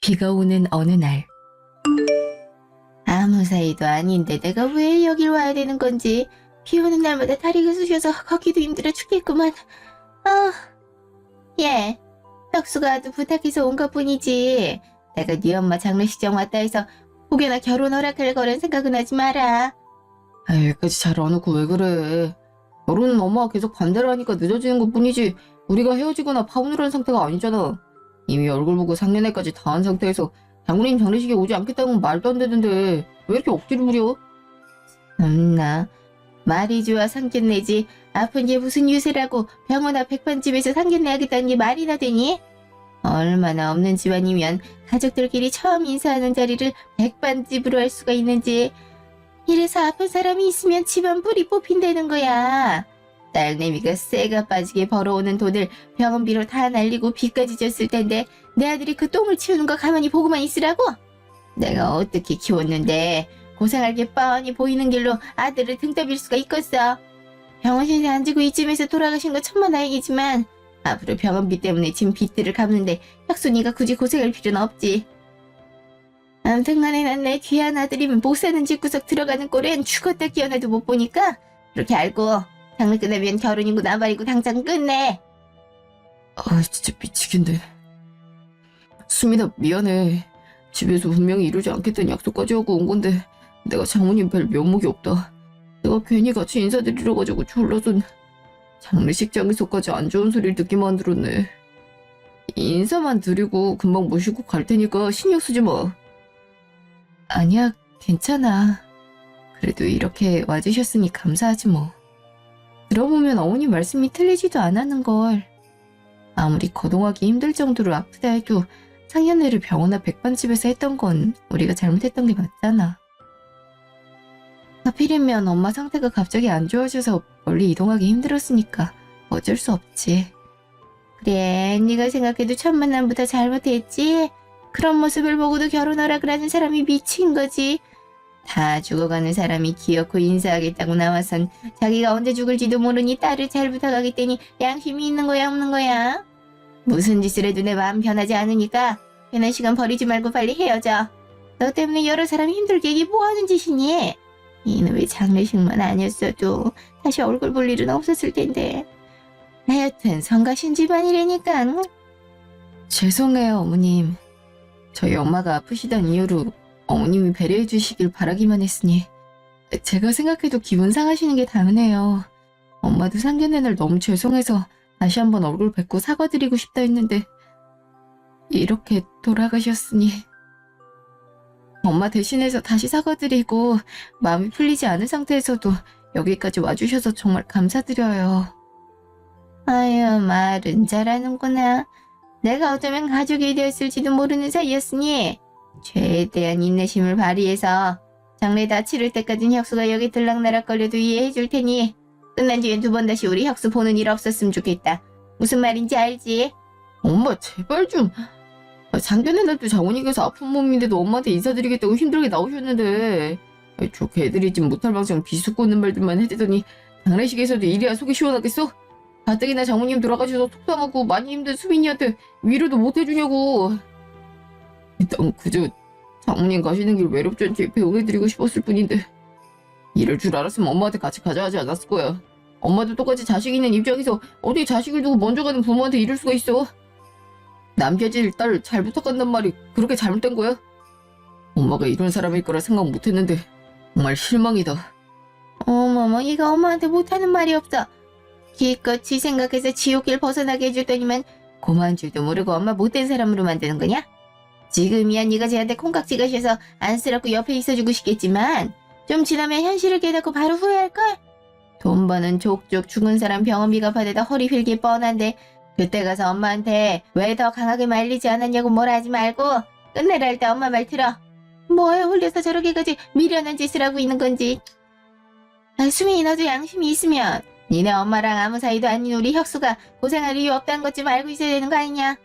비가 오는 어느 날. 아무 사이도 아닌데 내가 왜 여길 와야 되는 건지. 비 오는 날마다 다리가 쑤셔서 걷기도 힘들어 죽겠구만. 얘, 혁수가 아주 부탁해서 온 것뿐이지. 내가 네 엄마 장례식장 왔다 해서 혹여나 결혼 허락할 거란 생각은 하지 마라. 여기까지 잘 안 오고 왜 그래. 결혼은 엄마가 계속 반대를 하니까 늦어지는 것뿐이지 우리가 헤어지거나 파혼을 한 상태가 아니잖아. 이미 얼굴 보고 상견례까지 다 한 상태에서 장모님 장례식에 오지 않겠다는 말도 안 되는데 왜 이렇게 억지를 부려? 엄나, 말이 좋아 상견례지. 아픈 게 무슨 유세라고 병원 앞 백반집에서 상견례 하겠다는 게 말이나 되니? 얼마나 없는 집안이면 가족들끼리 처음 인사하는 자리를 백반집으로 할 수가 있는지. 이래서 아픈 사람이 있으면 집안 불이 뽑힌다는 거야. 딸내미가 쇠가 빠지게 벌어오는 돈을 병원비로 다 날리고 빚까지 졌을 텐데 내 아들이 그 똥을 치우는 거 가만히 보고만 있으라고? 내가 어떻게 키웠는데 고생할 게 뻔히 보이는 길로 아들을 등떠밀 수가 있겠어. 병원 신세 안 지고 이쯤에서 돌아가신 거 천만다행이지만 앞으로 병원비 때문에 진 빚들을 갚는데 혁순이가 굳이 고생할 필요는 없지. 아무튼간에 난 내 귀한 아들이면 못 사는 집구석 들어가는 꼴엔 죽었다 깨어나도 못 보니까 그렇게 알고 장례 끝나면 결혼이고 나발이고 당장 끝내. 진짜 미치겠네. 수민아 미안해. 집에서 분명히 이러지 않겠다는 약속까지 하고 온 건데 내가 장모님 뵐 면목이 없다. 내가 괜히 같이 인사드리러 가지고 졸라서 장례식장에서까지 안 좋은 소리를 듣게 만들었네. 인사만 드리고 금방 모시고 갈 테니까 신경 쓰지 마. 아니야, 괜찮아. 그래도 이렇게 와주셨으니 감사하지 뭐. 들어보면 어머니 말씀이 틀리지도 않았는걸. 아무리 거동하기 힘들 정도로 아프다 해도 상견례를 병원 앞 백반집에서 했던 건 우리가 잘못했던 게 맞잖아. 하필이면 엄마 상태가 갑자기 안 좋아져서 멀리 이동하기 힘들었으니까 어쩔 수 없지. 그래, 네가 생각해도 첫 만남부터 잘못했지? 그런 모습을 보고도 결혼하라 그러는 사람이 미친 거지. 다 죽어가는 사람이 기어코 인사하겠다고 나와선 자기가 언제 죽을지도 모르니 딸을 잘 부탁하겠다니 양심이 있는 거야 없는 거야? 무슨 짓을 해도 내 마음 변하지 않으니까 괜한 시간 버리지 말고 빨리 헤어져. 너 때문에 여러 사람이 힘들게 이게 뭐하는 짓이니? 이놈의 장례식만 아니었어도 다시 얼굴 볼 일은 없었을 텐데. 하여튼 성가신 집안이라니까. 죄송해요 어머님. 저희 엄마가 아프시던 이유로 어머님이 배려해 주시길 바라기만 했으니 제가 생각해도 기분 상하시는 게 당연해요. 엄마도 상견례 날 너무 죄송해서 다시 한번 얼굴 뵙고 사과드리고 싶다 했는데 이렇게 돌아가셨으니 엄마 대신해서 다시 사과드리고 마음이 풀리지 않은 상태에서도 여기까지 와주셔서 정말 감사드려요. 아유, 말은 잘하는구나. 내가 어쩌면 가족이 되었을지도 모르는 사이였으니 최대한 인내심을 발휘해서 장례 다 치를 때까진 혁수가 여기 들락날락거려도 이해해 줄 테니 끝난 뒤엔 두 번 다시 우리 혁수 보는 일 없었으면 좋겠다. 무슨 말인지 알지? 엄마 제발 좀. 상견례 날도 장모님께서 아픈 몸인데도 엄마한테 인사드리겠다고 힘들게 나오셨는데 저 개들이 못할 망정 비수고 있는 말들만 해대더니 장례식에서도 이리야 속이 시원하겠어? 가뜩이나 장모님 돌아가셔서 속상하고 많이 힘든 수민이한테 위로도 못 해주냐고. 일단 그저 장모님 가시는 길 외롭지 않게 배웅해드리고 싶었을 뿐인데 이럴 줄 알았으면 엄마한테 같이 가자 하지 않았을 거야. 엄마도 똑같이 자식 있는 입장에서 어떻게 자식을 두고 먼저 가는 부모한테 이럴 수가 있어. 남겨질 딸 잘 부탁한단 말이 그렇게 잘못된 거야? 엄마가 이런 사람일 거라 생각 못했는데 정말 실망이다. 어머머, 이거 엄마한테 못하는 말이 없어. 기껏이 생각해서 지옥길 벗어나게 해줬더니만 고마운 줄도 모르고 엄마 못된 사람으로 만드는 거냐? 지금이야 네가 쟤한테 콩깍지 가셔서 안쓰럽고 옆에 있어주고 싶겠지만 좀 지나면 현실을 깨닫고 바로 후회할걸? 돈 버는 족족 죽은 사람 병원비 갚아대다 허리 휠게 뻔한데 그때 가서 엄마한테 왜 더 강하게 말리지 않았냐고 뭐라 하지 말고 끝내라 할 때 엄마 말 들어. 뭐에 홀려서 저렇게까지 미련한 짓을 하고 있는 건지. 수민이 너도 양심이 있으면 니네 엄마랑 아무 사이도 아닌 우리 혁수가 고생할 이유 없다는 것 좀 알고 있어야 되는 거 아니냐?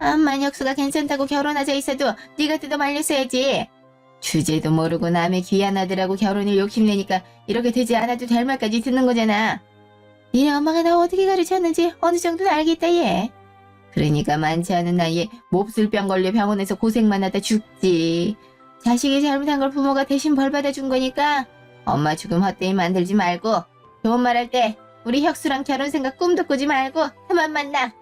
암만 혁수가 괜찮다고 결혼하자 있어도 네가 뜯어 말렸어야지. 주제도 모르고 남의 귀한 아들하고 결혼을 욕심내니까 이렇게 되지 않아도 될 말까지 듣는 거잖아. 니네 엄마가 나 어떻게 가르쳤는지 어느 정도는 알겠다 얘. 그러니까 많지 않은 나이에 몹쓸병 걸려 병원에서 고생만 하다 죽지. 자식이 잘못한 걸 부모가 대신 벌 받아준 거니까 엄마 죽음 헛되이 만들지 말고 좋은 말 할 때 우리 혁수랑 결혼 생각 꿈도 꾸지 말고 그만 만나.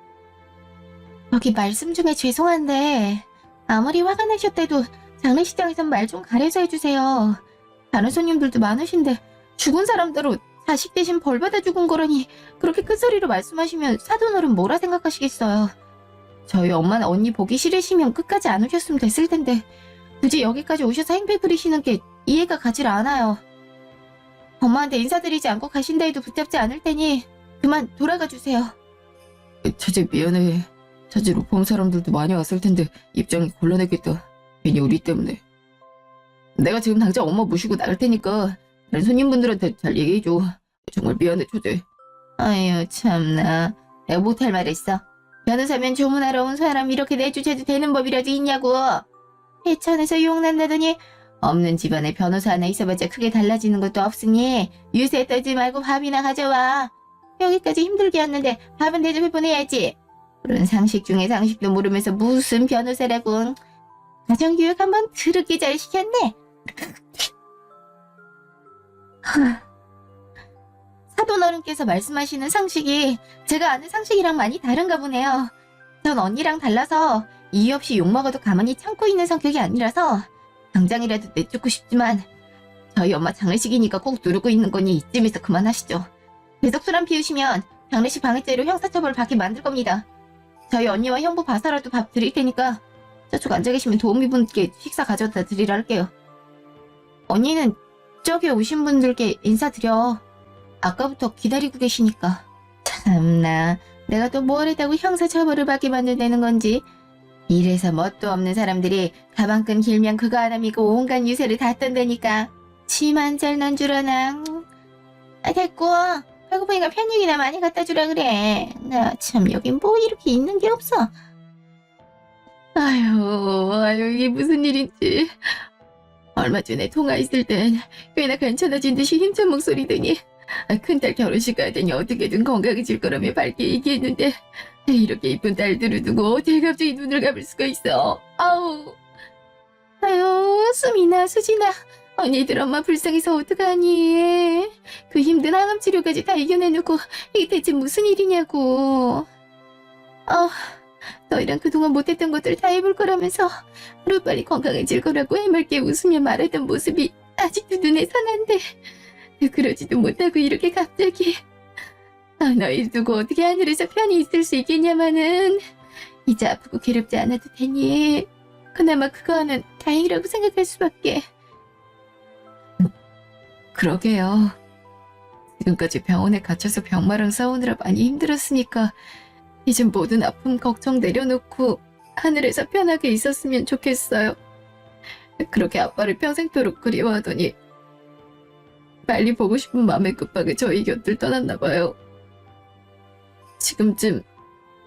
여기 말씀 중에 죄송한데 아무리 화가 나셨대도 장례식장에선 말 좀 가려서 해주세요. 다른 손님들도 많으신데 죽은 사람대로 자식 대신 벌 받아 죽은 거라니 그렇게 큰 소리로 말씀하시면 사돈어른 뭐라 생각하시겠어요. 저희 엄마나 언니 보기 싫으시면 끝까지 안 오셨으면 됐을 텐데 굳이 여기까지 오셔서 행패 부리시는 게 이해가 가질 않아요. 엄마한테 인사드리지 않고 가신다 해도 붙잡지 않을 테니 그만 돌아가 주세요. 처제 미안해. 자지로 본 사람들도 많이 왔을 텐데 입장이 곤란했겠다. 괜히 우리 때문에. 내가 지금 당장 엄마 모시고 나갈 테니까 다른 손님분들한테 잘 얘기해줘. 정말 미안해, 처제. 아유 참나. 내가 못할 말 했어. 변호사면 조문하러 온 사람 이렇게 내주셔도 되는 법이라도 있냐고. 해천에서 유혹난다더니 없는 집안에 변호사 하나 있어봤자 크게 달라지는 것도 없으니 유세 떨지 말고 밥이나 가져와. 여기까지 힘들게 왔는데 밥은 대접해 보내야지. 그런 상식 중에 상식도 모르면서 무슨 변호사라고. 가정교육 한번 더럽게 잘 시켰네. 사돈어른께서 말씀하시는 상식이 제가 아는 상식이랑 많이 다른가 보네요. 전 언니랑 달라서 이유 없이 욕먹어도 가만히 참고 있는 성격이 아니라서 당장이라도 내쫓고 싶지만 저희 엄마 장례식이니까 꼭 누르고 있는 거니 이쯤에서 그만하시죠. 계속 술 안 피우시면 장례식 방해죄로 형사처벌 받게 만들 겁니다. 저희 언니와 형부 봐서라도 밥 드릴 테니까 저쪽 앉아 계시면 도우미분께 식사 가져다 드리라 할게요. 언니는 저기 오신 분들께 인사드려. 아까부터 기다리고 계시니까. 참나, 내가 또 뭘 했다고 형사처벌을 받게 만든다는 건지. 이래서 뭣도 없는 사람들이 가방끈 길면 그거 하나 믿고 온갖 유세를 다 떤다니까. 치만 잘 난 줄 아나. 됐고 배고프니까 편육이나 많이 갖다 주라 그래. 나 참 여긴 뭐 이렇게 있는 게 없어. 아유, 이게 무슨 일인지. 얼마 전에 통화했을 땐 꽤나 괜찮아진 듯이 힘찬 목소리더니 큰딸 결혼식 가더니 어떻게든 건강해질 거라며 밝게 얘기했는데 이렇게 이쁜 딸들을 두고 어떻게 갑자기 눈을 감을 수가 있어. 아유 수민아 수진아 언니들 엄마 불쌍해서 어떡하니. 그 힘든 항암 치료까지 다 이겨내놓고 이게 대체 무슨 일이냐고. 너희랑 그동안 못했던 것들 다 해볼 거라면서 하루빨리 건강해질 거라고 해맑게 웃으며 말하던 모습이 아직도 눈에 선한데 그러지도 못하고 이렇게 갑자기. 너희 두고 어떻게 하늘에서 편히 있을 수 있겠냐마는. 이제 아프고 괴롭지 않아도 되니 그나마 그거 하면 다행이라고 생각할 수밖에. 그러게요. 지금까지 병원에 갇혀서 병마랑 싸우느라 많이 힘들었으니까 이젠 모든 아픔 걱정 내려놓고 하늘에서 편하게 있었으면 좋겠어요. 그렇게 아빠를 평생토록 그리워하더니 빨리 보고 싶은 마음에 급하게 저희 곁을 떠났나 봐요. 지금쯤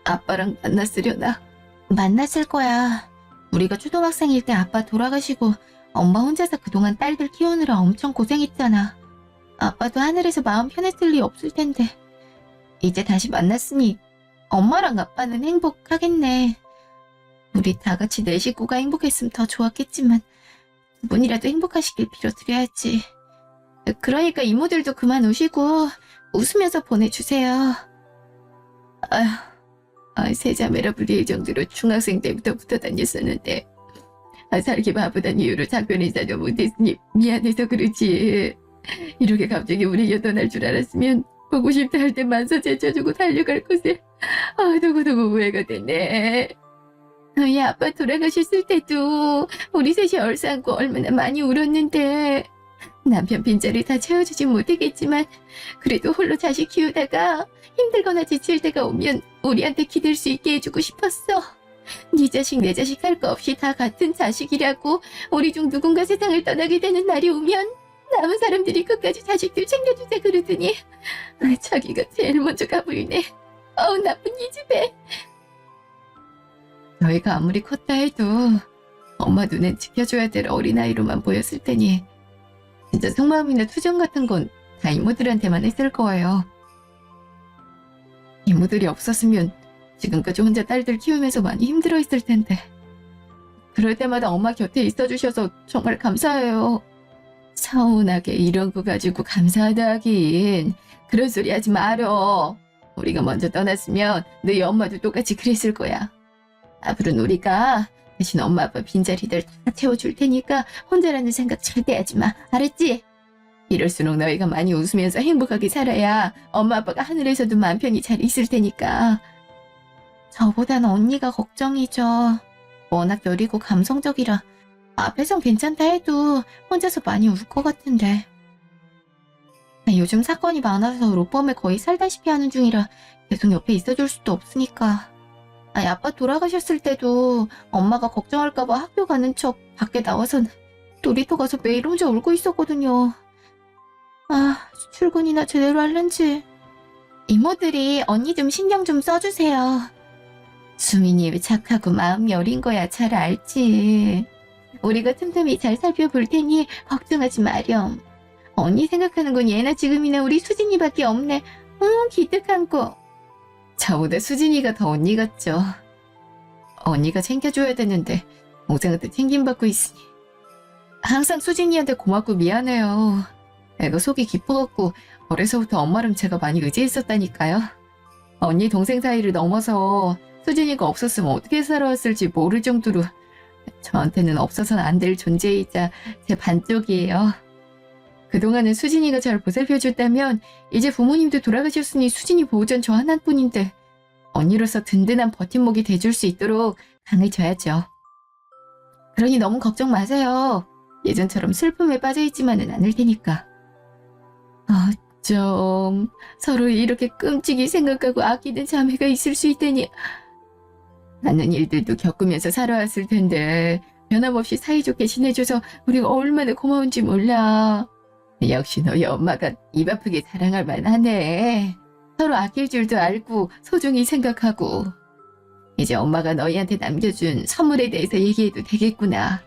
아빠랑 만났으려나? 만났을 거야. 우리가 초등학생일 때 아빠 돌아가시고 엄마 혼자서 그동안 딸들 키우느라 엄청 고생했잖아. 아빠도 하늘에서 마음 편했을 리 없을 텐데 이제 다시 만났으니 엄마랑 아빠는 행복하겠네. 우리 다 같이 내 식구가 행복했으면 더 좋았겠지만 두 분이라도 행복하시길 빌어드려야지. 그러니까 이모들도 그만 우시고 웃으면서 보내주세요. 세 자매라 불릴 정도로 중학생 때부터 붙어 다녔었는데 살기 바쁘단 이유로 작별 인사도 못했으니 미안해서 그러지. 이렇게 갑자기 우리 떠날 줄 알았으면 보고 싶다 할 때 만사 제쳐주고 달려갈 곳에 두고두고 후회가 됐네. 너희 아빠 돌아가셨을 때도 우리 셋이 얼싸안고 얼마나 많이 울었는데 남편 빈자리 다 채워주지 못하겠지만 그래도 홀로 자식 키우다가 힘들거나 지칠 때가 오면 우리한테 기댈 수 있게 해주고 싶었어. 네 자식 내 자식 할 거 없이 다 같은 자식이라고 우리 중 누군가 세상을 떠나게 되는 날이 오면 남은 사람들이 끝까지 자식들 챙겨주자 그러더니 자기가 제일 먼저 가버리네. 나쁜 이 집에. 저희가 아무리 컸다 해도 엄마 눈엔 지켜줘야 될 어린아이로만 보였을 테니 진짜 속마음이나 투정 같은 건 다 이모들한테만 했을 거예요. 이모들이 없었으면 지금까지 혼자 딸들 키우면서 많이 힘들어했을 텐데. 그럴 때마다 엄마 곁에 있어주셔서 정말 감사해요. 서운하게 이런 거 가지고 감사하다 하긴. 그런 소리 하지 말어. 우리가 먼저 떠났으면 너희 엄마도 똑같이 그랬을 거야. 앞으로는 우리가 대신 엄마 아빠 빈자리들 다 채워줄 테니까 혼자라는 생각 절대 하지 마. 알았지? 이럴수록 너희가 많이 웃으면서 행복하게 살아야 엄마 아빠가 하늘에서도 맘 편히 잘 있을 테니까. 저보단 언니가 걱정이죠. 워낙 여리고 감성적이라 앞에선 괜찮다 해도 혼자서 많이 울 것 같은데. 요즘 사건이 많아서 로펌에 거의 살다시피 하는 중이라 계속 옆에 있어줄 수도 없으니까. 아빠 돌아가셨을 때도 엄마가 걱정할까봐 학교 가는 척 밖에 나와선 놀이터 가서 매일 혼자 울고 있었거든요. 출근이나 제대로 할는지. 이모들이 언니 좀 신경 좀 써주세요. 수민이 착하고 마음 여린 거야 잘 알지. 우리가 틈틈이 잘 살펴볼 테니 걱정하지 마렴. 언니 생각하는 건 예나 지금이나 우리 수진이밖에 없네. 기특한 거. 저보다 수진이가 더 언니 같죠. 언니가 챙겨줘야 되는데 동생한테 챙김받고 있으니 항상 수진이한테 고맙고 미안해요. 애가 속이 깊어갖고 어려서부터 엄마랑 제가 많이 의지했었다니까요. 언니 동생 사이를 넘어서 수진이가 없었으면 어떻게 살아왔을지 모를 정도로 저한테는 없어서는 안 될 존재이자 제 반쪽이에요. 그동안은 수진이가 잘 보살펴줬다면 이제 부모님도 돌아가셨으니 수진이 보호전 저 하나뿐인데 언니로서 든든한 버팀목이 돼줄 수 있도록 강해져야죠. 그러니 너무 걱정 마세요. 예전처럼 슬픔에 빠져있지만은 않을 테니까. 좀 서로 이렇게 끔찍이 생각하고 아끼는 자매가 있을 수 있다니. 많은 일들도 겪으면서 살아왔을 텐데 변함없이 사이좋게 지내줘서 우리가 얼마나 고마운지 몰라. 역시 너희 엄마가 입 아프게 사랑할 만하네. 서로 아낄 줄도 알고 소중히 생각하고. 이제 엄마가 너희한테 남겨준 선물에 대해서 얘기해도 되겠구나.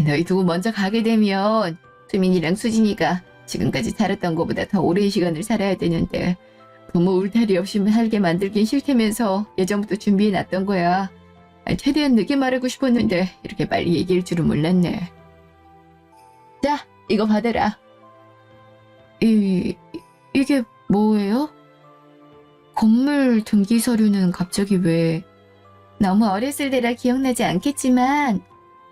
너희 두고 먼저 가게 되면 수민이랑 수진이가 지금까지 살았던 것보다 더 오랜 시간을 살아야 되는데 부모 울타리 없이 살게 만들긴 싫다면서 예전부터 준비해놨던 거야. 최대한 늦게 말하고 싶었는데 이렇게 빨리 얘기할 줄은 몰랐네. 자, 이거 받아라. 이게 뭐예요? 건물 등기 서류는 갑자기 왜? 너무 어렸을 때라 기억나지 않겠지만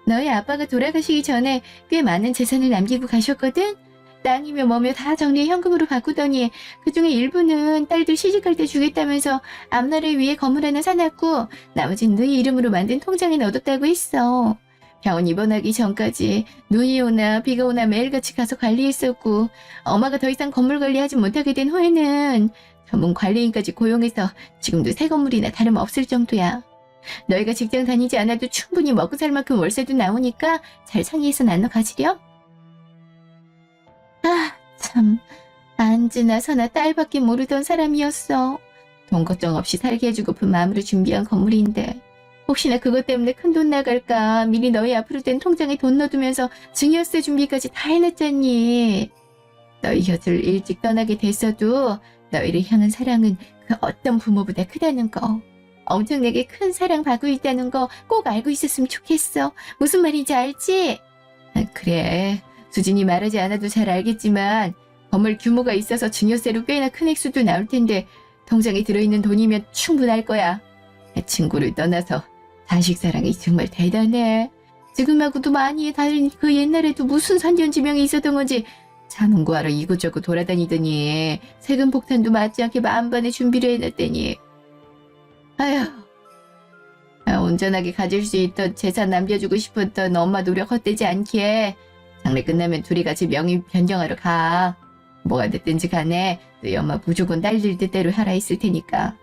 너희 아빠가 돌아가시기 전에 꽤 많은 재산을 남기고 가셨거든? 땅이며 뭐며 다 정리해 현금으로 바꾸더니 그중에 일부는 딸들 시집갈 때 주겠다면서 앞날을 위해 건물 하나 사놨고 나머지는 너희 이름으로 만든 통장에 넣어뒀다고 했어. 병원 입원하기 전까지 눈이 오나 비가 오나 매일같이 가서 관리했었고 엄마가 더 이상 건물 관리하지 못하게 된 후에는 전문 관리인까지 고용해서 지금도 새 건물이나 다름없을 정도야. 너희가 직장 다니지 않아도 충분히 먹고 살 만큼 월세도 나오니까 잘 상의해서 나눠 가지렴. 참, 안지나 서나 딸밖에 모르던 사람이었어. 돈 걱정 없이 살게 해주고픈 마음으로 준비한 건물인데 혹시나 그것 때문에 큰돈 나갈까 미리 너희 앞으로 된 통장에 돈 넣어두면서 증여세 준비까지 다 해놨잖니. 너희 곁을 일찍 떠나게 됐어도 너희를 향한 사랑은 그 어떤 부모보다 크다는 거, 엄청나게 큰 사랑 받고 있다는 거 꼭 알고 있었으면 좋겠어. 무슨 말인지 알지? 그래, 수진이 말하지 않아도 잘 알겠지만 건물 규모가 있어서 증여세로 꽤나 큰 액수도 나올 텐데 통장에 들어있는 돈이면 충분할 거야. 친구를 떠나서 자식 사랑이 정말 대단해. 지금하고도 많이 다른 그 옛날에도 무슨 선견지명이 있었던 건지 자문 구하러 이곳저곳 돌아다니더니 세금 폭탄도 맞지 않게 만반의 준비를 해놨더니 아휴, 온전하게 가질 수 있던 재산 남겨주고 싶었던 엄마 노력 헛되지 않게 장례 끝나면 둘이 같이 명의 변경하러 가. 뭐가 됐든지 간에 너희 엄마 무조건 딸들 뜻대로 하라 했을 테니까.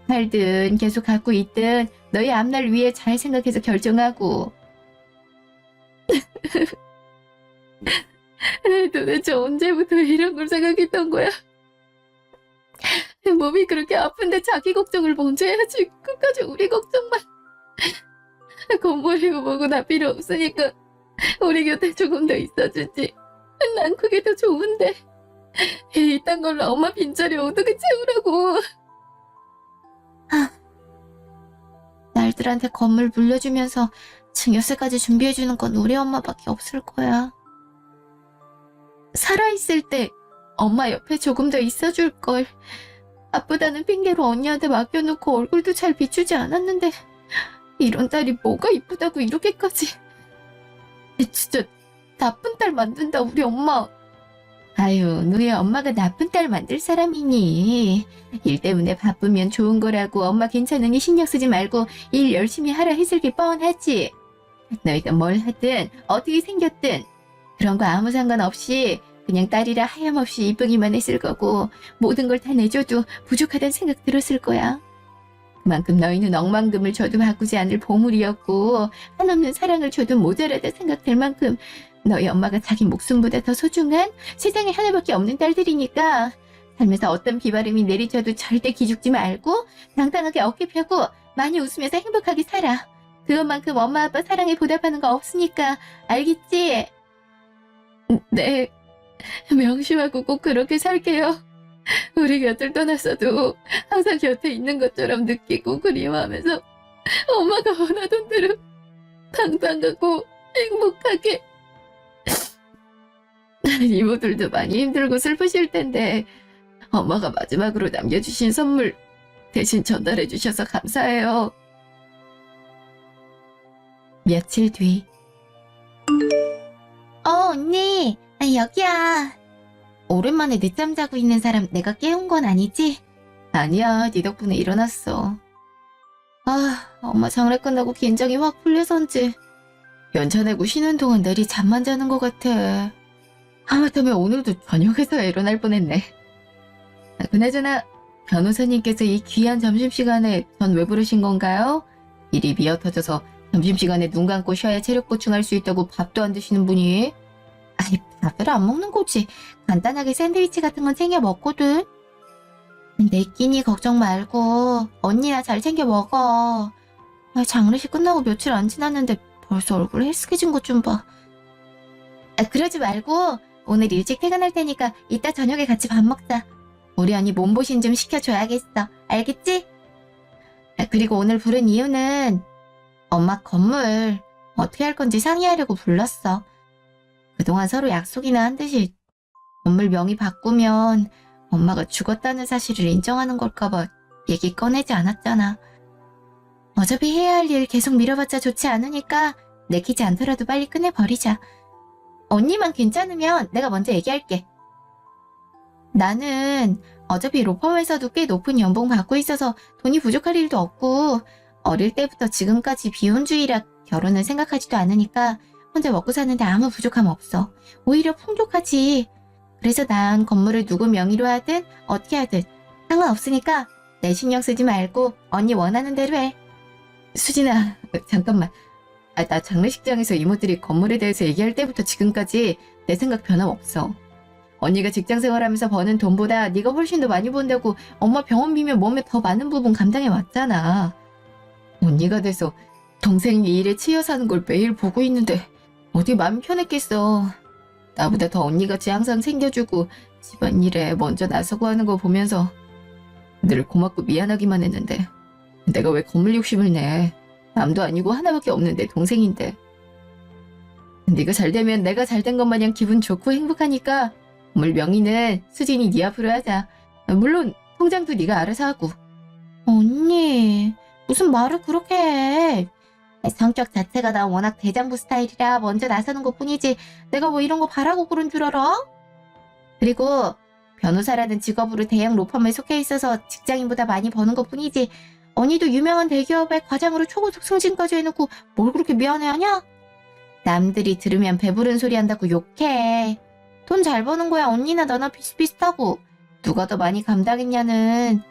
살든 계속 갖고 있든 너희 앞날 위해 잘 생각해서 결정하고. 도대체 언제부터 이런 걸 생각했던 거야? 몸이 그렇게 아픈데 자기 걱정을 먼저 해야지 끝까지 우리 걱정만. 건물이고 뭐고 다 필요 없으니까 우리 곁에 조금 더 있어주지. 난 그게 더 좋은데 이딴 걸로 엄마 빈자리 어떻게 채우라고. 아들한테 건물 물려주면서 증여세까지 준비해주는 건 우리 엄마밖에 없을 거야. 살아있을 때 엄마 옆에 조금 더 있어줄 걸. 아프다는 핑계로 언니한테 맡겨놓고 얼굴도 잘 비추지 않았는데 이런 딸이 뭐가 이쁘다고 이렇게까지. 진짜 나쁜 딸 만든다 우리 엄마. 아유, 너희 엄마가 나쁜 딸 만들 사람이니. 일 때문에 바쁘면 좋은 거라고 엄마 괜찮으니 신경 쓰지 말고 일 열심히 하라 했을 게 뻔하지. 너희가 뭘 하든 어떻게 생겼든 그런 거 아무 상관없이 그냥 딸이라 하염없이 이쁘기만 했을 거고 모든 걸 다 내줘도 부족하다는 생각 들었을 거야. 그만큼 너희는 억만금을 줘도 바꾸지 않을 보물이었고 한없는 사랑을 줘도 모자라다 생각될 만큼 너희 엄마가 자기 목숨보다 더 소중한 세상에 하나밖에 없는 딸들이니까 살면서 어떤 비바람이 내리쳐도 절대 기죽지 말고 당당하게 어깨 펴고 많이 웃으면서 행복하게 살아. 그것만큼 엄마 아빠 사랑에 보답하는 거 없으니까 알겠지? 네, 명심하고 꼭 그렇게 살게요. 우리 곁을 떠났어도 항상 곁에 있는 것처럼 느끼고 그리워하면서 엄마가 원하던 대로 당당하고 행복하게. 이모들도 많이 힘들고 슬프실 텐데 엄마가 마지막으로 남겨주신 선물 대신 전달해 주셔서 감사해요. 며칠 뒤. 언니, 여기야. 오랜만에 늦잠 자고 있는 사람 내가 깨운 건 아니지? 아니야, 네 덕분에 일어났어. 아, 엄마 장례 끝나고 긴장이 확 풀려서인지 연차 내고 쉬는 동안 내리 잠만 자는 것 같아. 하마터면 오늘도 저녁에서 일어날 뻔했네. 그나저나 변호사님께서 이 귀한 점심시간에 전 왜 부르신 건가요? 일이 미어터져서 점심시간에 눈 감고 쉬어야 체력 보충할 수 있다고 밥도 안 드시는 분이. 아니, 밥을 안 먹는 거지. 간단하게 샌드위치 같은 건 챙겨 먹거든. 내 끼니 걱정 말고 언니나 잘 챙겨 먹어. 장례식 끝나고 며칠 안 지났는데 벌써 얼굴 헬스케진 것 좀 봐. 그러지 말고 오늘 일찍 퇴근할 테니까 이따 저녁에 같이 밥 먹자. 우리 언니 몸보신 좀 시켜줘야겠어. 알겠지? 그리고 오늘 부른 이유는 엄마 건물 어떻게 할 건지 상의하려고 불렀어. 그동안 서로 약속이나 한 듯이 건물 명의 바꾸면 엄마가 죽었다는 사실을 인정하는 걸까봐 얘기 꺼내지 않았잖아. 어차피 해야 할 일 계속 미뤄봤자 좋지 않으니까 내키지 않더라도 빨리 끝내버리자. 언니만 괜찮으면 내가 먼저 얘기할게. 나는 어차피 로펌에서도 꽤 높은 연봉 받고 있어서 돈이 부족할 일도 없고 어릴 때부터 지금까지 비혼주의라 결혼을 생각하지도 않으니까 혼자 먹고 사는데 아무 부족함 없어. 오히려 풍족하지. 그래서 난 건물을 누구 명의로 하든 어떻게 하든 상관없으니까 내 신경 쓰지 말고 언니 원하는 대로 해. 수진아, 잠깐만. 나 장례식장에서 이모들이 건물에 대해서 얘기할 때부터 지금까지 내 생각 변함없어. 언니가 직장생활하면서 버는 돈보다 네가 훨씬 더 많이 번다고 엄마 병원비면 몸에 더 많은 부분 감당해 왔잖아. 언니가 돼서 동생이 일에 치여 사는 걸 매일 보고 있는데 어디 마음이 편했겠어. 나보다 더 언니같이 항상 챙겨주고 집안일에 먼저 나서고 하는 거 보면서 늘 고맙고 미안하기만 했는데 내가 왜 건물 욕심을 내. 남도 아니고 하나밖에 없는 내 동생인데. 네가 잘되면 내가 잘된 것 마냥 기분 좋고 행복하니까 건물 명의는 수진이 네 앞으로 하자. 물론 통장도 네가 알아서 하고. 언니, 무슨 말을 그렇게 해. 성격 자체가 나 워낙 대장부 스타일이라 먼저 나서는 것뿐이지 내가 뭐 이런 거 바라고 그런 줄 알아? 그리고 변호사라는 직업으로 대형 로펌에 속해 있어서 직장인보다 많이 버는 것뿐이지 언니도 유명한 대기업의 과장으로 초고속 승진까지 해놓고 뭘 그렇게 미안해하냐? 남들이 들으면 배부른 소리 한다고 욕해. 돈 잘 버는 거야. 언니나 나나 비슷비슷하고 누가 더 많이 감당했냐는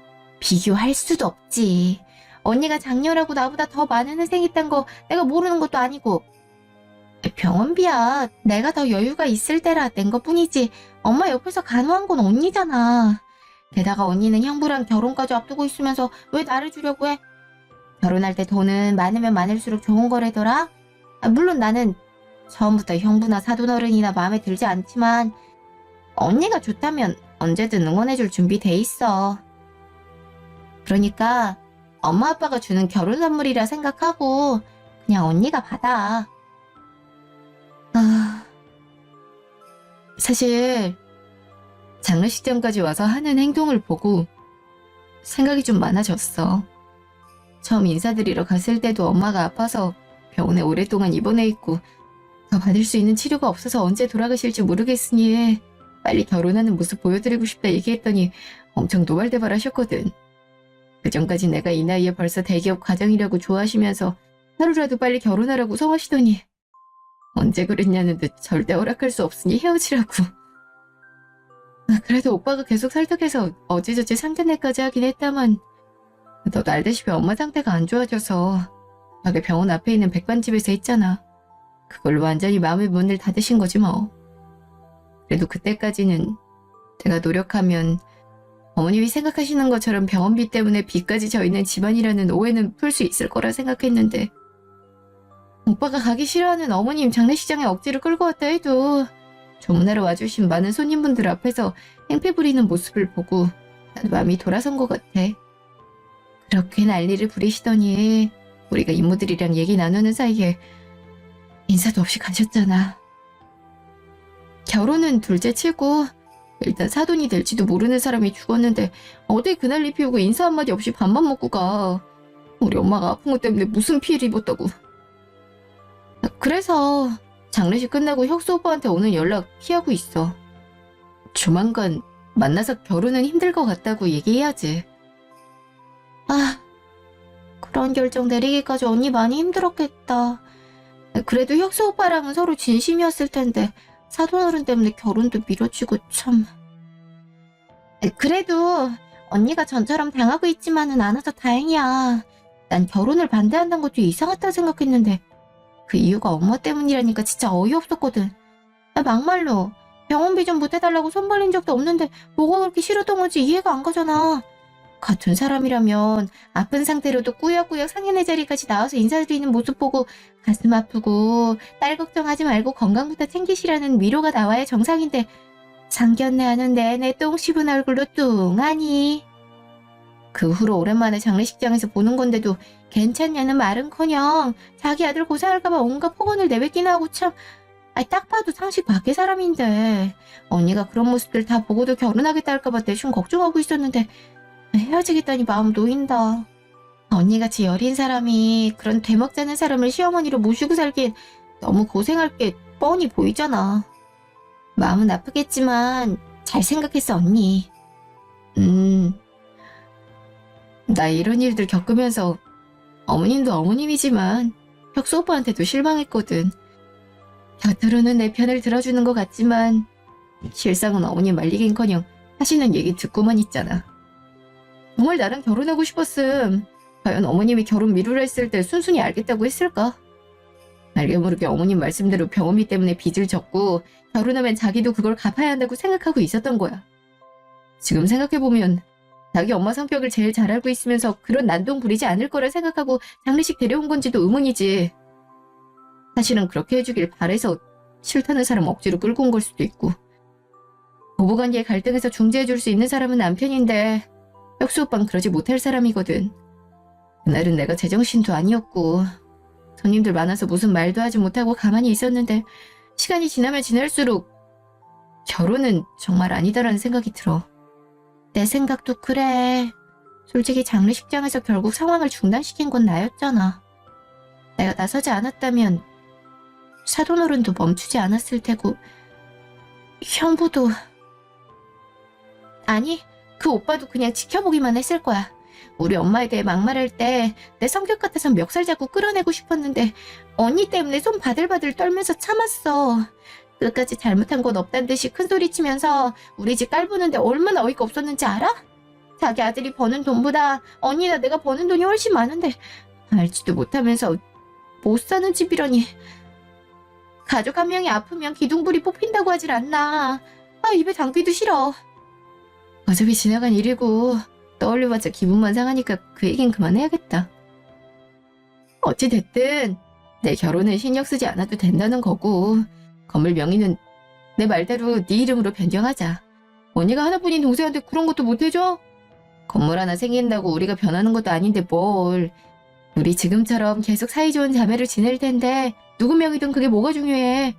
비교할 수도 없지. 언니가 장녀라고 나보다 더 많은 회생 있단 거 내가 모르는 것도 아니고. 병원비야 내가 더 여유가 있을 때라 낸 것뿐이지 엄마 옆에서 간호한 건 언니잖아. 게다가 언니는 형부랑 결혼까지 앞두고 있으면서 왜 나를 주려고 해? 결혼할 때 돈은 많으면 많을수록 좋은 거래더라. 물론 나는 처음부터 형부나 사돈어른이나 마음에 들지 않지만 언니가 좋다면 언제든 응원해줄 준비 돼 있어. 그러니까 엄마 아빠가 주는 결혼 선물이라 생각하고 그냥 언니가 받아. 사실 장례식장까지 와서 하는 행동을 보고 생각이 좀 많아졌어. 처음 인사드리러 갔을 때도 엄마가 아파서 병원에 오랫동안 입원해 있고 더 받을 수 있는 치료가 없어서 언제 돌아가실지 모르겠으니 빨리 결혼하는 모습 보여드리고 싶다 얘기했더니 엄청 노발대발 하셨거든. 그전까지 내가 이 나이에 벌써 대기업 과장이라고 좋아하시면서 하루라도 빨리 결혼하라고 성하시더니 언제 그랬냐는 듯 절대 허락할 수 없으니 헤어지라고. 그래도 오빠가 계속 설득해서 어찌저찌 상견례까지 하긴 했다만 너도 알다시피 엄마 상태가 안 좋아져서 벽에 병원 앞에 있는 백반집에서 했잖아. 그걸로 완전히 마음의 문을 닫으신 거지 뭐. 그래도 그때까지는 내가 노력하면 어머님이 생각하시는 것처럼 병원비 때문에 빚까지 져 있는 집안이라는 오해는 풀 수 있을 거라 생각했는데 오빠가 가기 싫어하는 어머님 장례식장에 억지로 끌고 왔다 해도 조문하러 와주신 많은 손님분들 앞에서 행패 부리는 모습을 보고 나도 마음이 돌아선 것 같아. 그렇게 난리를 부리시더니 우리가 이모들이랑 얘기 나누는 사이에 인사도 없이 가셨잖아. 결혼은 둘째 치고 일단 사돈이 될지도 모르는 사람이 죽었는데 어디 그 난리 피우고 인사 한마디 없이 밥만 먹고 가. 우리 엄마가 아픈 것 때문에 무슨 피해를 입었다고. 그래서 장례식 끝나고 혁수 오빠한테 오는 연락 피하고 있어. 조만간 만나서 결혼은 힘들 것 같다고 얘기해야지. 그런 결정 내리기까지 언니 많이 힘들었겠다. 그래도 혁수 오빠랑은 서로 진심이었을 텐데 사돈어른 때문에 결혼도 미뤄지고 참. 그래도 언니가 전처럼 당하고 있지만은 않아서 다행이야. 난 결혼을 반대한다는 것도 이상하다 생각했는데 그 이유가 엄마 때문이라니까 진짜 어이없었거든. 막말로 병원비 좀 보태달라고 손 벌린 적도 없는데 뭐가 그렇게 싫었던 건지 이해가 안 가잖아. 같은 사람이라면 아픈 상태로도 꾸역꾸역 상견례 자리까지 나와서 인사드리는 모습 보고 가슴 아프고 딸 걱정하지 말고 건강부터 챙기시라는 위로가 나와야 정상인데 상견례 하는 내내 똥 씹은 얼굴로 뚱하니. 그 후로 오랜만에 장례식장에서 보는 건데도 괜찮냐는 말은커녕 자기 아들 고생할까봐 온갖 폭언을 내뱉기나 하고 참. 딱 봐도 상식 밖의 사람인데 언니가 그런 모습들 다 보고도 결혼하겠다 할까봐 대충 걱정하고 있었는데 헤어지겠다니 마음 놓인다. 언니같이 여린 사람이 그런 되먹자는 사람을 시어머니로 모시고 살기엔 너무 고생할 게 뻔히 보이잖아. 마음은 아프겠지만 잘 생각했어 언니. 나 이런 일들 겪으면서 어머님도 어머님이지만 혁수 오빠한테도 실망했거든. 곁으로는 내 편을 들어주는 것 같지만 실상은 어머님 말리긴커녕 하시는 얘기 듣고만 있잖아. 정말 나랑 결혼하고 싶었음. 과연 어머님이 결혼 미루려 했을 때 순순히 알겠다고 했을까? 알게 모르게 어머님 말씀대로 병원비 때문에 빚을 졌고 결혼하면 자기도 그걸 갚아야 한다고 생각하고 있었던 거야. 지금 생각해보면 자기 엄마 성격을 제일 잘 알고 있으면서 그런 난동 부리지 않을 거라 생각하고 장례식 데려온 건지도 의문이지. 사실은 그렇게 해주길 바래서 싫다는 사람 억지로 끌고 온 걸 수도 있고. 부부관계의 갈등에서 중재해줄 수 있는 사람은 남편인데 혁수 오빠는 그러지 못할 사람이거든. 그날은 내가 제정신도 아니었고 손님들 많아서 무슨 말도 하지 못하고 가만히 있었는데 시간이 지나면 지날수록 결혼은 정말 아니다라는 생각이 들어. 내 생각도 그래. 솔직히 장례식장에서 결국 상황을 중단시킨 건 나였잖아. 내가 나서지 않았다면 사돈어른도 멈추지 않았을 테고 형부도 아니 그 오빠도 그냥 지켜보기만 했을 거야. 우리 엄마에 대해 막말할 때 내 성격 같아서 멱살 잡고 끌어내고 싶었는데 언니 때문에 손 바들바들 떨면서 참았어. 끝까지 잘못한 건 없단 듯이 큰소리치면서 우리 집 깔보는데 얼마나 어이가 없었는지 알아? 자기 아들이 버는 돈보다 언니나 내가 버는 돈이 훨씬 많은데 알지도 못하면서 못 사는 집이라니. 가족 한 명이 아프면 기둥불이 뽑힌다고 하질 않나. 입에 담기도 싫어. 어차피 지나간 일이고 떠올려봤자 기분만 상하니까 그 얘긴 그만해야겠다. 어찌됐든 내 결혼은 신경 쓰지 않아도 된다는 거고 건물 명의는 내 말대로 네 이름으로 변경하자. 언니가 하나뿐인 동생한테 그런 것도 못해줘? 건물 하나 생긴다고 우리가 변하는 것도 아닌데 뭘. 우리 지금처럼 계속 사이좋은 자매를 지낼 텐데 누구 명이든 그게 뭐가 중요해.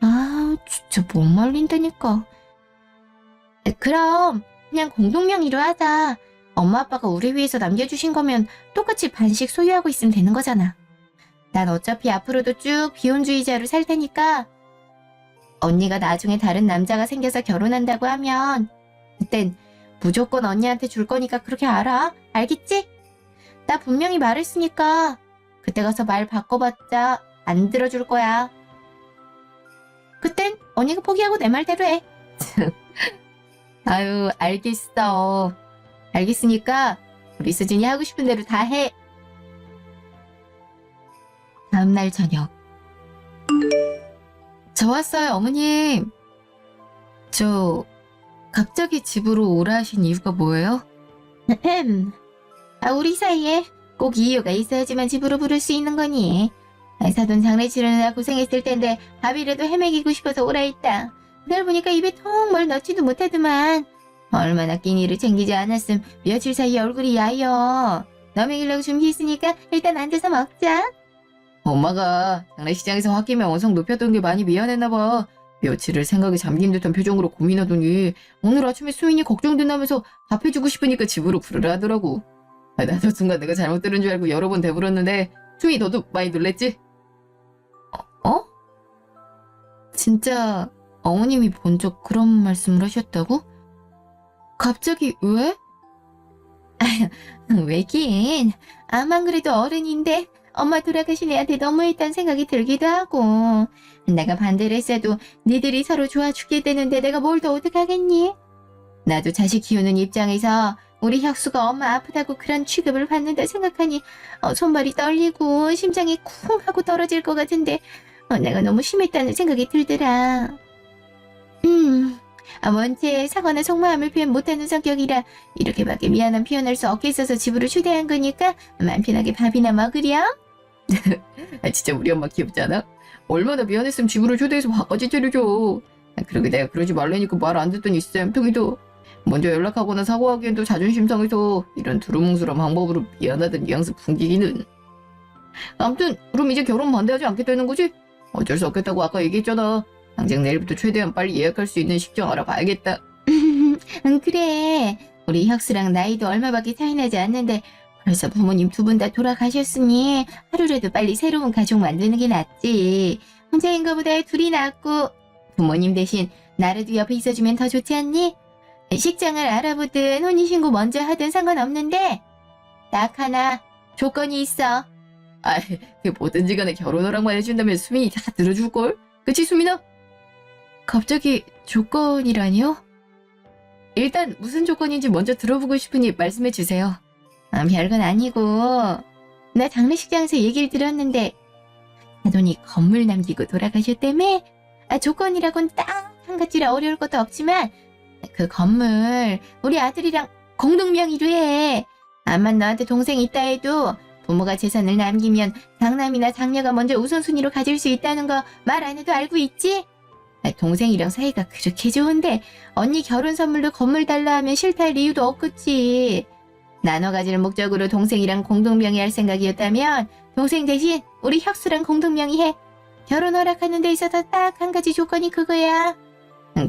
아, 진짜 못 말린다니까. 그럼 그냥 공동명의로 하자. 엄마 아빠가 우리 위해서 남겨주신 거면 똑같이 반씩 소유하고 있으면 되는 거잖아. 난 어차피 앞으로도 쭉 비혼주의자로 살 테니까 언니가 나중에 다른 남자가 생겨서 결혼한다고 하면 그땐 무조건 언니한테 줄 거니까 그렇게 알아. 알겠지? 나 분명히 말했으니까 그때 가서 말 바꿔봤자 안 들어줄 거야. 그땐 언니가 포기하고 내 말대로 해. 아유, 알겠어. 알겠으니까 우리 수진이 하고 싶은 대로 다 해. 다음날 저녁. 저 왔어요, 어머님. 저 갑자기 집으로 오라 하신 이유가 뭐예요? 우리 사이에 꼭 이유가 있어야지만 집으로 부를 수 있는 거니. 사돈 장례 치르느라 고생했을 텐데 밥이라도 헤매기고 싶어서 오라 했다. 날 보니까 입에 통 뭘 넣지도 못하더만. 얼마나 끼니를 챙기지 않았음 며칠 사이에 얼굴이 야여. 너 먹이려고 준비했으니까 일단 앉아서 먹자. 엄마가 장례식장에서 홧김에 언성 높였던 게 많이 미안했나 봐. 며칠을 생각에 잠긴 듯한 표정으로 고민하더니 오늘 아침에 수인이 걱정된다면서 밥 해주고 싶으니까 집으로 부르라 하더라고. 나도 순간 내가 잘못 들은 줄 알고 여러 번 대물었는데 수인이 너도 많이 놀랬지? 어? 진짜 어머님이 먼저 그런 말씀을 하셨다고? 갑자기 왜? 왜긴. 아만 그래도 어른인데 엄마 돌아가신 애한테 너무했다는 생각이 들기도 하고. 내가 반대를 했어도 니들이 서로 좋아 죽게 되는데 내가 뭘 더 어떡하겠니? 나도 자식 키우는 입장에서 우리 혁수가 엄마 아프다고 그런 취급을 받는다 생각하니 손발이 떨리고 심장이 쿵 하고 떨어질 것 같은데 내가 너무 심했다는 생각이 들더라. 원체 사과나 속마음을 표현 못하는 성격이라 이렇게밖에 미안한 표현할 수 없겠어서 집으로 초대한 거니까 맘 편하게 밥이나 먹으렴. 진짜 우리 엄마 귀엽지 않아? 얼마나 미안했으면 집으로 초대해서 밥까지 차려줘. 그러게 내가 그러지 말라니까 말 안 듣더니 쌤통이도 먼저 연락하거나 사과하기엔 또 자존심 상해서 이런 두루뭉술한 방법으로 미안하던 뉘앙스 풍기기는. 아무튼 그럼 이제 결혼 반대하지 않게 되는 거지? 어쩔 수 없겠다고 아까 얘기했잖아. 당장 내일부터 최대한 빨리 예약할 수 있는 식장 알아봐야겠다. 그래. 우리 혁수랑 나이도 얼마밖에 차이 나지 않는데 벌써 부모님 두 분 다 돌아가셨으니 하루라도 빨리 새로운 가족 만드는 게 낫지. 혼자인 거보다 둘이 낫고 부모님 대신 나라도 옆에 있어주면 더 좋지 않니? 식장을 알아보든 혼인신고 먼저 하든 상관없는데 딱 하나 조건이 있어. 그 뭐든지 간에 결혼 허락만 해준다면 수민이 다 들어줄걸? 그치 수민아? 갑자기 조건이라니요? 일단 무슨 조건인지 먼저 들어보고 싶으니 말씀해 주세요. 별건 아니고 나 장례식장에서 얘기를 들었는데 사돈이 건물 남기고 돌아가셨다며? 조건이라곤 딱 한 가지라 어려울 것도 없지만 그 건물 우리 아들이랑 공동명의로 해. 암만 너한테 동생 있다 해도 부모가 재산을 남기면 장남이나 장녀가 먼저 우선순위로 가질 수 있다는 거 말 안 해도 알고 있지? 동생이랑 사이가 그렇게 좋은데 언니 결혼 선물로 건물 달라 하면 싫다 할 이유도 없겠지. 나눠 가질 목적으로 동생이랑 공동명의 할 생각이었다면 동생 대신 우리 혁수랑 공동명의 해. 결혼 허락하는 데 있어서 딱 한 가지 조건이 그거야.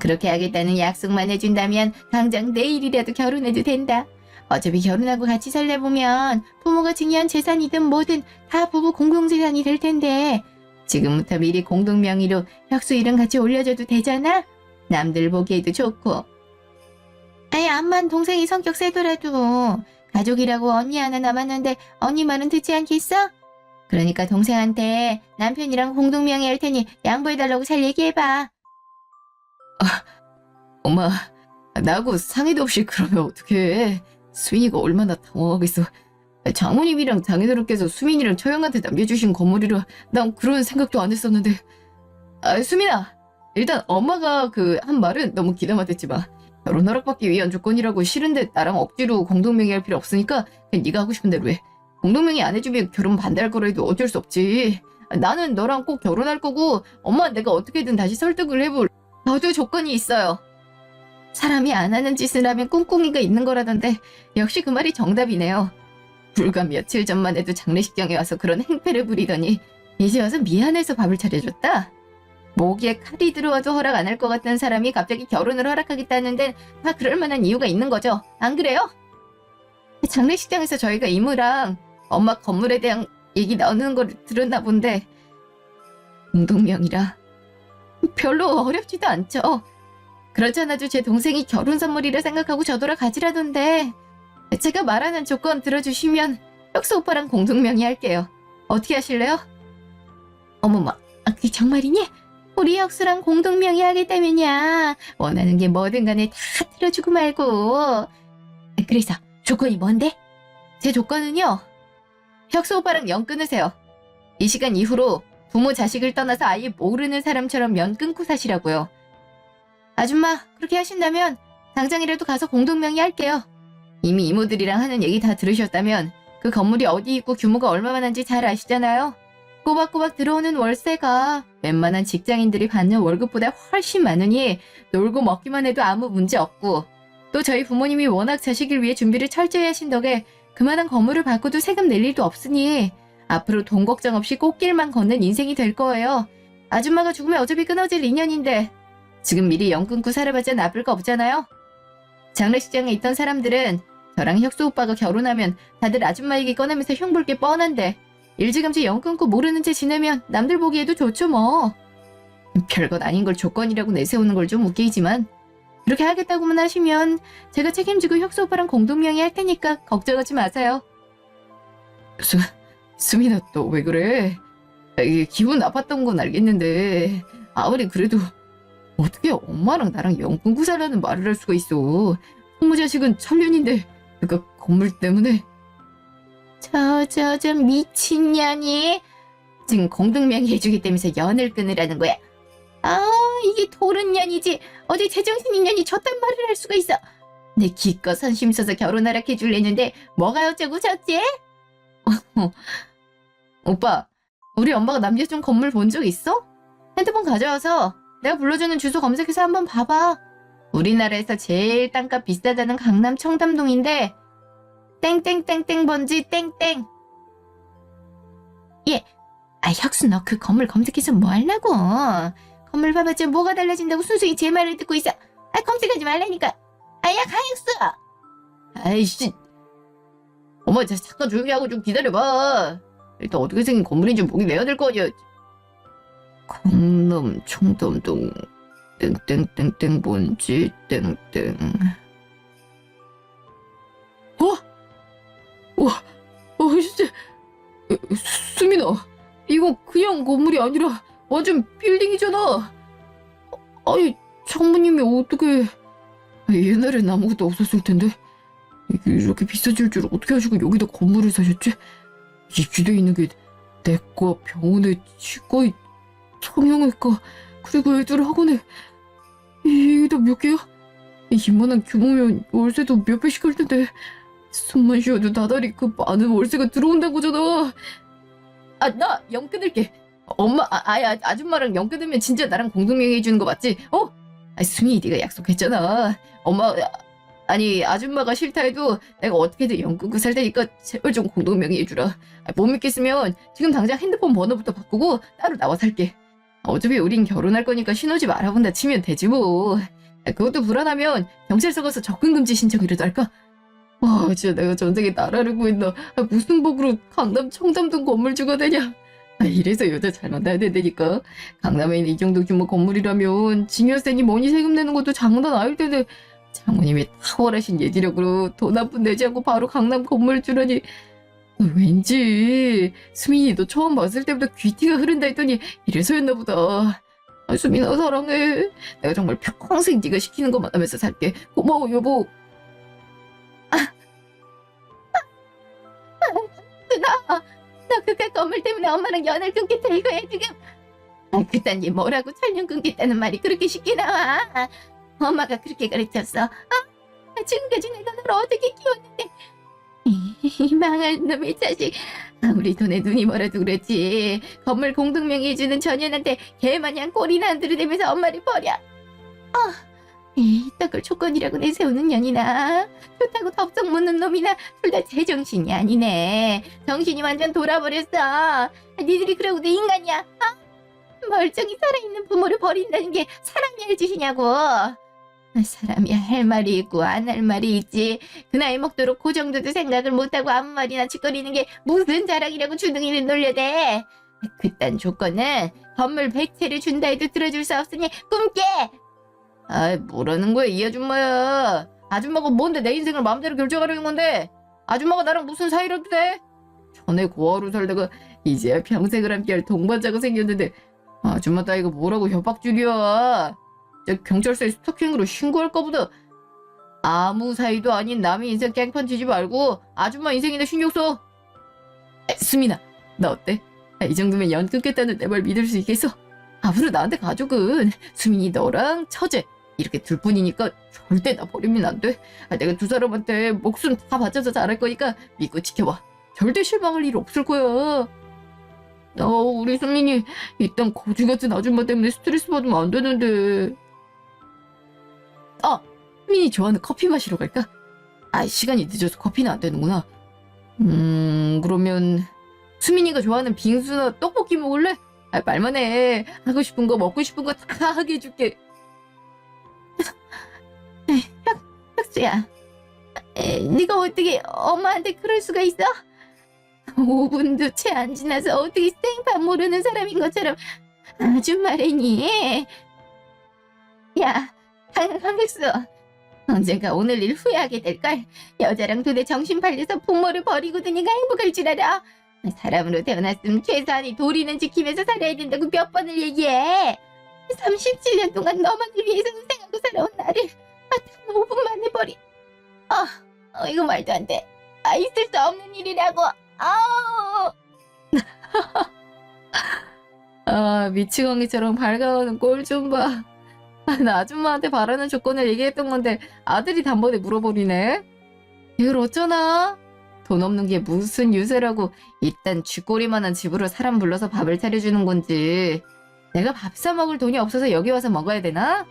그렇게 하겠다는 약속만 해준다면 당장 내일이라도 결혼해도 된다. 어차피 결혼하고 같이 살다 보면 부모가 증여한 재산이든 뭐든 다 부부 공동재산이 될 텐데 지금부터 미리 공동명의로 혁수 이름 같이 올려줘도 되잖아? 남들 보기에도 좋고. 암만 동생이 성격 세더라도 가족이라고 언니 하나 남았는데 언니 말은 듣지 않겠어? 그러니까 동생한테 남편이랑 공동명의 할 테니 양보해달라고 잘 얘기해봐. 엄마, 나하고 상의도 없이 그러면 어떡해. 수민이가 얼마나 당황하겠어. 장모님이랑 장인어른께서 수민이랑 처형한테 남겨주신 건물이라 난 그런 생각도 안 했었는데. 수민아, 일단 엄마가 그 한 말은 너무 기대만 듣지 마. 결혼 허락받기 위한 조건이라고 싫은데 나랑 억지로 공동명의 할 필요 없으니까 그냥 네가 하고 싶은 대로 해. 공동명의 안 해주면 결혼 반대할 거라 해도 어쩔 수 없지. 나는 너랑 꼭 결혼할 거고 엄마 내가 어떻게든 다시 설득을 해볼. 저도 조건이 있어요. 사람이 안 하는 짓을 하면 꿍꿍이가 있는 거라던데 역시 그 말이 정답이네요. 불과 며칠 전만 해도 장례식장에 와서 그런 행패를 부리더니 이제 와서 미안해서 밥을 차려줬다? 모기에 칼이 들어와도 허락 안 할 것 같은 사람이 갑자기 결혼을 허락하겠다는 데는 다 그럴 만한 이유가 있는 거죠. 안 그래요? 장례식장에서 저희가 이모랑 엄마 건물에 대한 얘기 나누는 걸 들었나 본데 공동명이라 별로 어렵지도 않죠. 그렇잖아도 제 동생이 결혼 선물이라 생각하고 저더러 가지라던데 제가 말하는 조건 들어주시면 혁수 오빠랑 공동명의 할게요. 어떻게 하실래요? 어머머, 그게 정말이니? 우리 혁수랑 공동명의 하겠다면야 원하는 게 뭐든 간에 다 들어주고 말고. 그래서 조건이 뭔데? 제 조건은요, 혁수 오빠랑 연 끊으세요. 이 시간 이후로 부모 자식을 떠나서 아예 모르는 사람처럼 연 끊고 사시라고요. 아줌마 그렇게 하신다면 당장이라도 가서 공동명의 할게요. 이미 이모들이랑 하는 얘기 다 들으셨다면 그 건물이 어디 있고 규모가 얼마만한지 잘 아시잖아요. 꼬박꼬박 들어오는 월세가 웬만한 직장인들이 받는 월급보다 훨씬 많으니 놀고 먹기만 해도 아무 문제 없고, 또 저희 부모님이 워낙 자식을 위해 준비를 철저히 하신 덕에 그만한 건물을 받고도 세금 낼 일도 없으니 앞으로 돈 걱정 없이 꽃길만 걷는 인생이 될 거예요. 아줌마가 죽으면 어차피 끊어질 인연인데 지금 미리 연 끊고 살아봤자 나쁠 거 없잖아요. 장례식장에 있던 사람들은 저랑 혁수 오빠가 결혼하면 다들 아줌마 얘기 꺼내면서 흉볼 게 뻔한데 일찌감치 연 끊고 모르는 채 지내면 남들 보기에도 좋죠 뭐. 별것 아닌 걸 조건이라고 내세우는 걸 좀 웃기지만 그렇게 하겠다고만 하시면 제가 책임지고 혁수 오빠랑 공동명의 할 테니까 걱정하지 마세요. 수민아, 너 왜 그래? 이게 기분 나빴던 건 알겠는데 아무리 그래도 어떻게 엄마랑 나랑 연 끊고 살라는 말을 할 수가 있어. 부모 자식은 천륜인데 그니까 건물 때문에. 저 미친년이 지금 공동명의 해주겠다면서 연을 끊으라는 거야. 이게 도른년이지 어디 제정신인 년이 저딴 말을 할 수가 있어. 내 기껏 선심 써서 결혼 허락해줄랬는데 뭐가 어쩌고 저쩌지? 오빠, 우리 엄마가 남겨준 건물 본 적 있어? 핸드폰 가져와서 내가 불러주는 주소 검색해서 한번 봐봐. 우리나라에서 제일 땅값 비싸다는 강남 청담동인데 땡땡땡땡 번지 땡땡. 예. 혁수 너 그 건물 검색해서 뭐 하려고? 건물 봐봤자 뭐가 달라진다고 순순히 제 말을 듣고 있어. 검색하지 말라니까. 야 강혁수. 아이씨. 엄마 잠깐 조용히 하고 좀 기다려봐. 일단 어떻게 생긴 건물인지 보긴 내야 될 거 아니야. 강남 청담동 땡땡땡땡 뭔지 땡땡. 진짜. 수민아, 이거 그냥 건물이 아니라 완전 빌딩이잖아. 아니, 장모님이 어떻게. 옛날엔 아무것도 없었을 텐데 이게 이렇게 비싸질 줄 어떻게 하시고 여기다 건물을 사셨지? 입주돼 있는 게 내과, 병원에, 치과, 성형외과, 그리고 애들 학원에. 이게 다 몇 개야? 이만한 규모면 월세도 몇 배씩 할 텐데 숨만 쉬어도 나달이 그 많은 월세가 들어온다는 거잖아. 나 연 끊을게. 엄마, 아줌마랑 연 끊으면 진짜 나랑 공동명의 해주는 거 맞지? 수민이 네가 약속했잖아. 엄마, 아줌마가 싫다 해도 내가 어떻게든 연 끊고 살 테니까 제발 좀 공동명의 해주라. 못 믿겠으면 지금 당장 핸드폰 번호부터 바꾸고 따로 나와 살게. 어차피 우린 결혼할 거니까 신혼집 알아본다 치면 되지 뭐. 그것도 불안하면 경찰서 가서 접근금지 신청이라도 할까? 와, 진짜 내가 전생에 나라를 구했나. 무슨 복으로 강남 청담동 건물주가 되냐. 이래서 여자 잘 만나야 된다니까. 강남에 있는 이 정도 규모 건물이라면 징여세니 뭐니 세금 내는 것도 장난 아닐 텐데 장모님이 탁월하신 예지력으로 돈 한 푼 내지 않고 바로 강남 건물주라니. 왠지 수민이 너 처음 봤을 때부터 귀티가 흐른다 했더니 이래서였나 보다. 수민아 사랑해. 내가 정말 평생 네가 시키는 것만 하면서 살게. 고마워 여보. 너 그깟 건물 때문에 엄마랑 연을 끊겠다 이거야 지금. 그딴 게 뭐라고 철륜 끊겠다는 말이 그렇게 쉽게 나와. 엄마가 그렇게 가르쳤어. 지금까지 내가 널 어떻게 키웠는데. 이 망할 놈의 자식. 우리 돈에 눈이 멀어도 그렇지 건물 공동명의 해주는 전현한테 개마냥 꼴이나 안 들이대면서 엄마를 버려. 이딴 걸 조건이라고 내세우는 년이나 좋다고 덥석 묻는 놈이나 둘 다 제정신이 아니네. 정신이 완전 돌아버렸어. 니들이 그러고 도 인간이야? 멀쩡히 살아있는 부모를 버린다는 게 사람이 할 짓이냐고. 사람이 할 말이 있고 안 할 말이 있지. 그 나이 먹도록 그 정도도 생각을 못하고 아무 말이나 짓거리는 게 무슨 자랑이라고 주둥이를 놀려대. 그딴 조건은 건물 100채를 준다 해도 들어줄 수 없으니 꿈깨. 뭐라는 거야 이 아줌마야. 아줌마가 뭔데 내 인생을 마음대로 결정하려는 건데. 아줌마가 나랑 무슨 사이라도 돼? 전에 고아로 살다가 이제야 평생을 함께할 동반자가 생겼는데 아줌마 따위가 뭐라고 협박줄이야. 경찰서에 스토킹으로 신고할까 보다. 아무 사이도 아닌 남의 인생 깽판 치지 말고 아줌마 인생이나 신경 써. 수민아, 나 어때? 이 정도면 연 끊겠다는 내 말 믿을 수 있겠어? 앞으로 나한테 가족은 수민이 너랑 처제 이렇게 둘뿐이니까 절대 나 버리면 안 돼. 내가 두 사람한테 목숨 다 바쳐서 잘할 거니까 믿고 지켜봐. 절대 실망할 일 없을 거야. 우리 수민이 이딴 거지 같은 아줌마 때문에 스트레스 받으면 안 되는데. 수민이 좋아하는 커피 마시러 갈까? 시간이 늦어서 커피는 안 되는구나. 그러면 수민이가 좋아하는 빙수나 떡볶이 먹을래? 말만 해. 하고 싶은 거 먹고 싶은 거 다 하게 해줄게. 혁수야, 네가 어떻게 엄마한테 그럴 수가 있어? 5분도 채 안 지나서 어떻게 생판 모르는 사람인 것처럼 아줌마래니. 야, 황백수, 언젠가 오늘 일 후회하게 될걸. 여자랑 도대 정신 팔려서 부모를 버리고 드니가 행복할 줄 알아? 사람으로 태어났으면 최소한의 도리는 지키면서 살아야 된다고 몇 번을 얘기해. 37년 동안 너만을 위해서 희생하고 살아온 나를 단 5분 만에 버리. 이거 말도 안 돼. 있을 수 없는 일이라고. 미치광이처럼 밝아오는 꼴 좀 봐. 나 아줌마한테 바라는 조건을 얘기했던 건데 아들이 단번에 물어버리네. 이걸 어쩌나? 돈 없는 게 무슨 유세라고 이딴 쥐꼬리만한 집으로 사람 불러서 밥을 차려주는 건지. 내가 밥 사 먹을 돈이 없어서 여기 와서 먹어야 되나?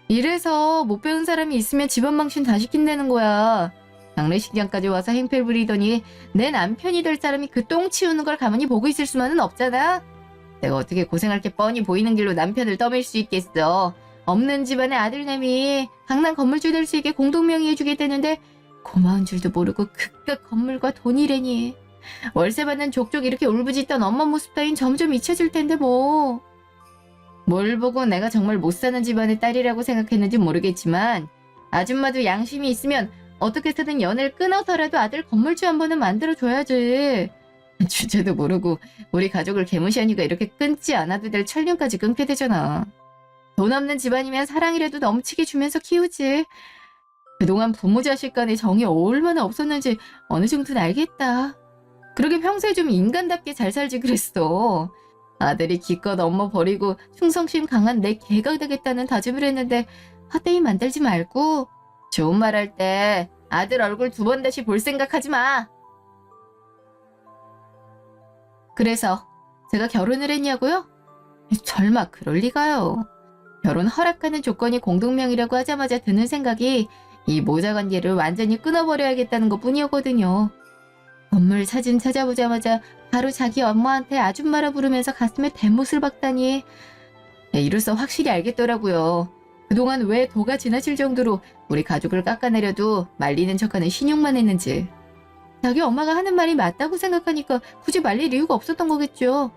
이래서 못 배운 사람이 있으면 집안 망신 다 시킨다는 거야. 장례식장까지 와서 행패를 부리더니 내 남편이 될 사람이 그 똥 치우는 걸 가만히 보고 있을 수만은 없잖아. 내가 어떻게 고생할 게 뻔히 보이는 길로 남편을 떠밀 수 있겠어. 없는 집안의 아들내미 강남 건물주 될 수 있게 공동명의 해주겠다는데 고마운 줄도 모르고 그깟 건물과 돈이래니. 월세 받는 족족 이렇게 울부짖던 엄마 모습 따윈 점점 잊혀질 텐데 뭐. 뭘 보고 내가 정말 못 사는 집안의 딸이라고 생각했는지 모르겠지만 아줌마도 양심이 있으면 어떻게 해서든 연애를 끊어서라도 아들 건물주 한 번은 만들어줘야지. 주제도 모르고 우리 가족을 개무시하니까 이렇게 끊지 않아도 될 천륜까지 끊게 되잖아. 돈 없는 집안이면 사랑이라도 넘치게 주면서 키우지. 그동안 부모 자식 간의 정이 얼마나 없었는지 어느 정도는 알겠다. 그러게 평소에 좀 인간답게 잘 살지 그랬어. 아들이 기껏 엄마 버리고 충성심 강한 내 개가 되겠다는 다짐을 했는데 헛되이 만들지 말고 좋은 말 할 때 아들 얼굴 2번 다시 볼 생각하지 마. 그래서 제가 결혼을 했냐고요? 설마 그럴 리가요. 결혼 허락하는 조건이 공동명의라고 하자마자 드는 생각이 이 모자관계를 완전히 끊어버려야겠다는 것 뿐이었거든요. 건물 사진 찾아보자마자 바로 자기 엄마한테 아줌마라 부르면서 가슴에 대못을 박다니. 이로써 확실히 알겠더라고요. 그동안 왜 도가 지나칠 정도로 우리 가족을 깎아내려도 말리는 척하는 신용만 했는지. 자기 엄마가 하는 말이 맞다고 생각하니까 굳이 말릴 이유가 없었던 거겠죠.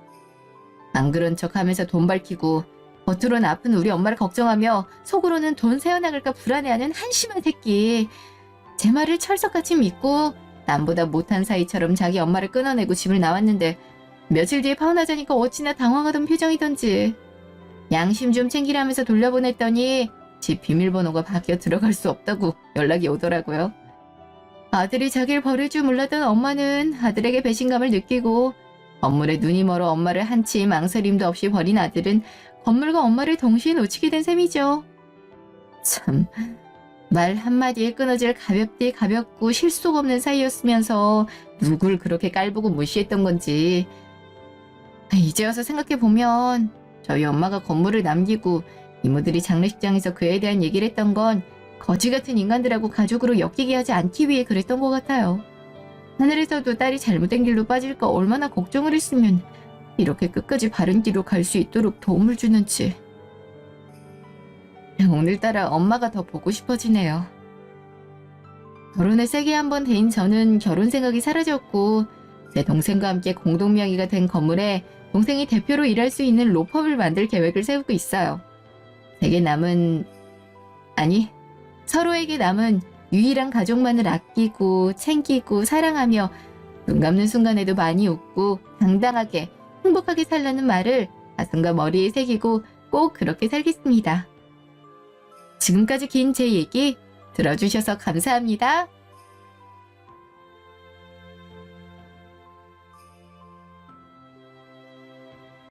안 그런 척하면서 돈 밝히고 겉으로는 아픈 우리 엄마를 걱정하며 속으로는 돈 새어나갈까 불안해하는 한심한 새끼. 제 말을 철석같이 믿고 남보다 못한 사이처럼 자기 엄마를 끊어내고 집을 나왔는데 며칠 뒤에 파혼하자니까 어찌나 당황하던 표정이던지. 양심 좀 챙기라면서 돌려보냈더니 집 비밀번호가 바뀌어 들어갈 수 없다고 연락이 오더라고요. 아들이 자기를 버릴 줄 몰랐던 엄마는 아들에게 배신감을 느끼고 건물에 눈이 멀어 엄마를 한치 망설임도 없이 버린 아들은 건물과 엄마를 동시에 놓치게 된 셈이죠. 참, 말 한마디에 끊어질 가볍고 실속 없는 사이였으면서 누굴 그렇게 깔보고 무시했던 건지. 이제 와서 생각해보면 저희 엄마가 건물을 남기고 이모들이 장례식장에서 그에 대한 얘기를 했던 건 거지 같은 인간들하고 가족으로 엮이게 하지 않기 위해 그랬던 것 같아요. 하늘에서도 딸이 잘못된 길로 빠질까 얼마나 걱정을 했으면 이렇게 끝까지 바른 길로 갈 수 있도록 도움을 주는지. 오늘따라 엄마가 더 보고 싶어지네요. 결혼에 세게 한번 데인 저는 결혼 생각이 사라졌고 제 동생과 함께 공동명의가 된 건물에 동생이 대표로 일할 수 있는 로펌을 만들 계획을 세우고 있어요. 제게 남은, 아니, 서로에게 남은 유일한 가족만을 아끼고 챙기고 사랑하며 눈 감는 순간에도 많이 웃고 당당하게 행복하게 살라는 말을 가슴과 머리에 새기고 꼭 그렇게 살겠습니다. 지금까지 긴 제 얘기 들어주셔서 감사합니다.